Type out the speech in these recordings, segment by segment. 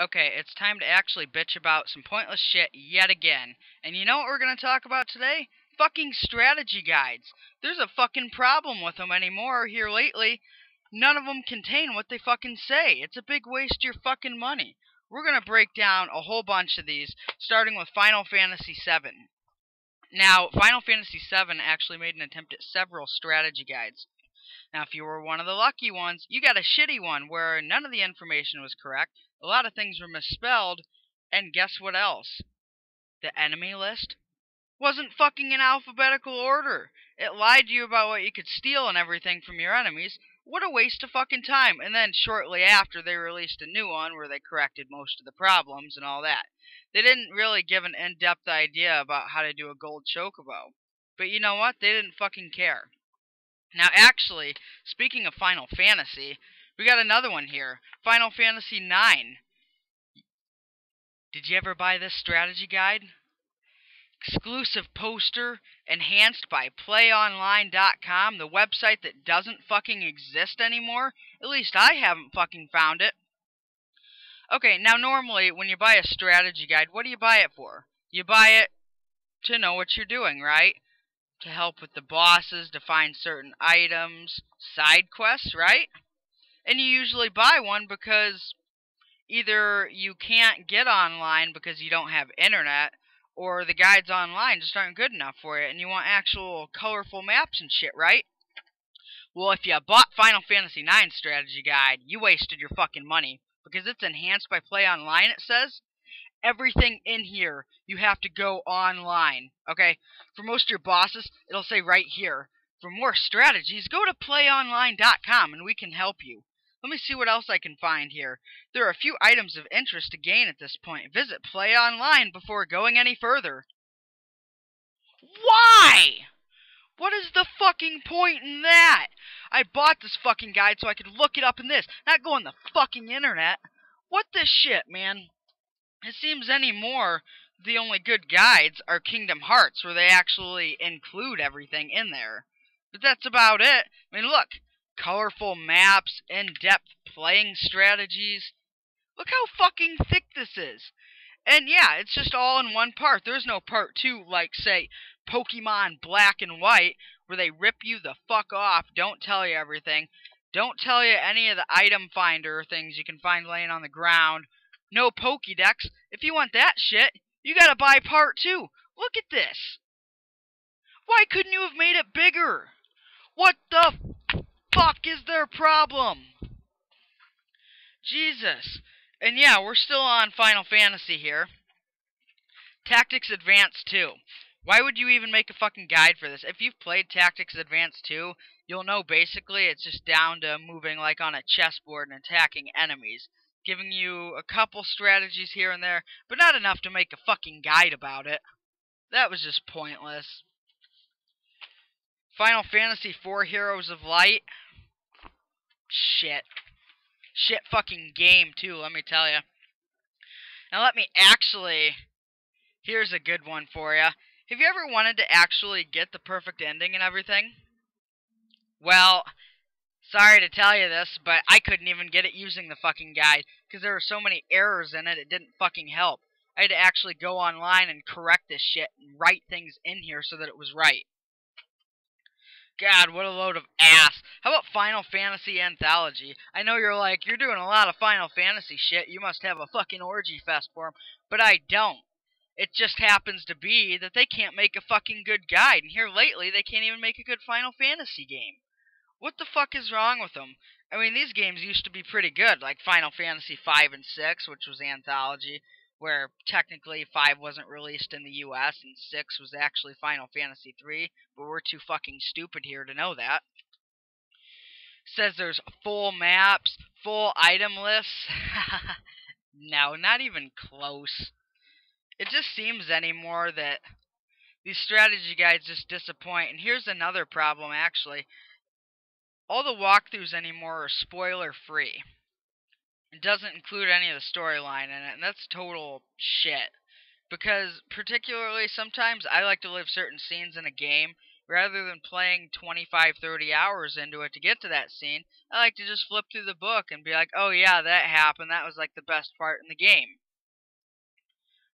Okay, it's time to actually bitch about some pointless shit yet again. And you know what we're gonna talk about today? Fucking strategy guides. There's a fucking problem with them anymore here lately. None of them contain what they fucking say. It's a big waste of your fucking money. We're gonna break down a whole bunch of these, starting with Final Fantasy VII. Now, Final Fantasy VII actually made an attempt at several strategy guides. Now, if you were one of the lucky ones, you got a shitty one where none of the information was correct, a lot of things were misspelled, and guess what else? The enemy list wasn't fucking in alphabetical order. It lied to you about what you could steal and everything from your enemies. What a waste of fucking time. And then shortly after, they released a new one where they corrected most of the problems and all that. They didn't really give an in-depth idea about how to do a gold chocobo. But you know what? They didn't fucking care. Now, actually, speaking of Final Fantasy, we got another one here. Final Fantasy IX. Did you ever buy this strategy guide? Exclusive poster, enhanced by PlayOnline.com, the website that doesn't fucking exist anymore. At least I haven't fucking found it. Okay, now normally, when you buy a strategy guide, what do you buy it for? You buy it to know what you're doing, right? To help with the bosses, to find certain items, side quests, right? And you usually buy one because either you can't get online because you don't have internet, or the guides online just aren't good enough for you, and you want actual colorful maps and shit, right? Well, if you bought Final Fantasy IX Strategy Guide, you wasted your fucking money, because it's enhanced by Play Online, it says. Everything in here, you have to go online, okay? For most of your bosses, it'll say right here, for more strategies, go to playonline.com and we can help you. Let me see what else I can find here. There are a few items of interest to gain at this point. Visit Play Online before going any further. Why? What is the fucking point in that? I bought this fucking guide so I could look it up in this, not go on the fucking internet. What the shit, man? It seems anymore the only good guides are Kingdom Hearts, where they actually include everything in there. But that's about it. I mean, look. Colorful maps, in-depth playing strategies. Look how fucking thick this is. And yeah, it's just all in one part. There's no part 2 like, say, Pokemon Black and White, where they rip you the fuck off, don't tell you everything, don't tell you any of the item finder things you can find laying on the ground. No Pokédex. If you want that shit, you gotta buy part 2. Look at this. Why couldn't you have made it bigger? What the fuck is their problem? Jesus. And yeah, we're still on Final Fantasy here. Tactics Advance 2. Why would you even make a fucking guide for this? If you've played Tactics Advance 2, you'll know basically it's just down to moving like on a chessboard and attacking enemies. Giving you a couple strategies here and there, but not enough to make a fucking guide about it. That was just pointless. Final Fantasy IV Heroes of Light. Shit. Shit fucking game, too, let me tell you. Now let me actually... Here's a good one for you. Have you ever wanted to actually get the perfect ending and everything? Well, sorry to tell you this, but I couldn't even get it using the fucking guide, because there were so many errors in it, it didn't fucking help. I had to actually go online and correct this shit and write things in here so that it was right. God, what a load of ass. How about Final Fantasy Anthology? I know you're like, you're doing a lot of Final Fantasy shit, you must have a fucking orgy fest for them, but I don't. It just happens to be that they can't make a fucking good guide, and here lately they can't even make a good Final Fantasy game. What the fuck is wrong with them? I mean, these games used to be pretty good, like Final Fantasy V and VI, which was Anthology, where technically 5 wasn't released in the US, and 6 was actually Final Fantasy 3, but we're too fucking stupid here to know that. Says there's full maps, full item lists. No, not even close. It just seems anymore that these strategy guides just disappoint, and here's another problem, actually. All the walkthroughs anymore are spoiler-free. It doesn't include any of the storyline in it, and that's total shit. Because, particularly, sometimes I like to live certain scenes in a game rather than playing 25, 30 hours into it to get to that scene, I like to just flip through the book and be like, oh yeah, that happened. That was like the best part in the game.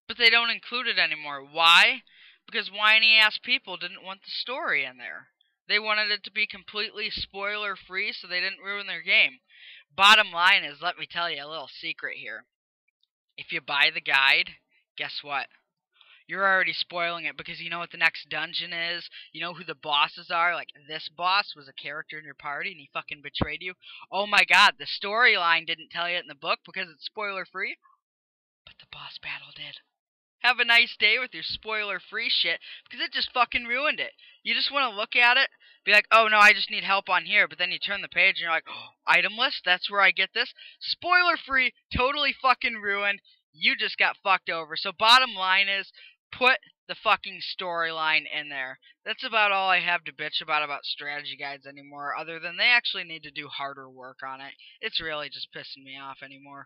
But they don't include it anymore. Why? Because whiny ass people didn't want the story in there. They wanted it to be completely spoiler free so they didn't ruin their game. Bottom line is, let me tell you a little secret here. If you buy the guide, guess what? You're already spoiling it because you know what the next dungeon is. You know who the bosses are. Like, this boss was a character in your party and he fucking betrayed you. Oh my god, the storyline didn't tell you it in the book because it's spoiler free, but the boss battle did. Have a nice day with your spoiler-free shit, because it just fucking ruined it. You just want to look at it, be like, oh no, I just need help on here, but then you turn the page and you're like, oh, item list, that's where I get this. Spoiler-free, totally fucking ruined. You just got fucked over. So bottom line is, put the fucking storyline in there. That's about all I have to bitch about strategy guides anymore, other than they actually need to do harder work on it. It's really just pissing me off anymore.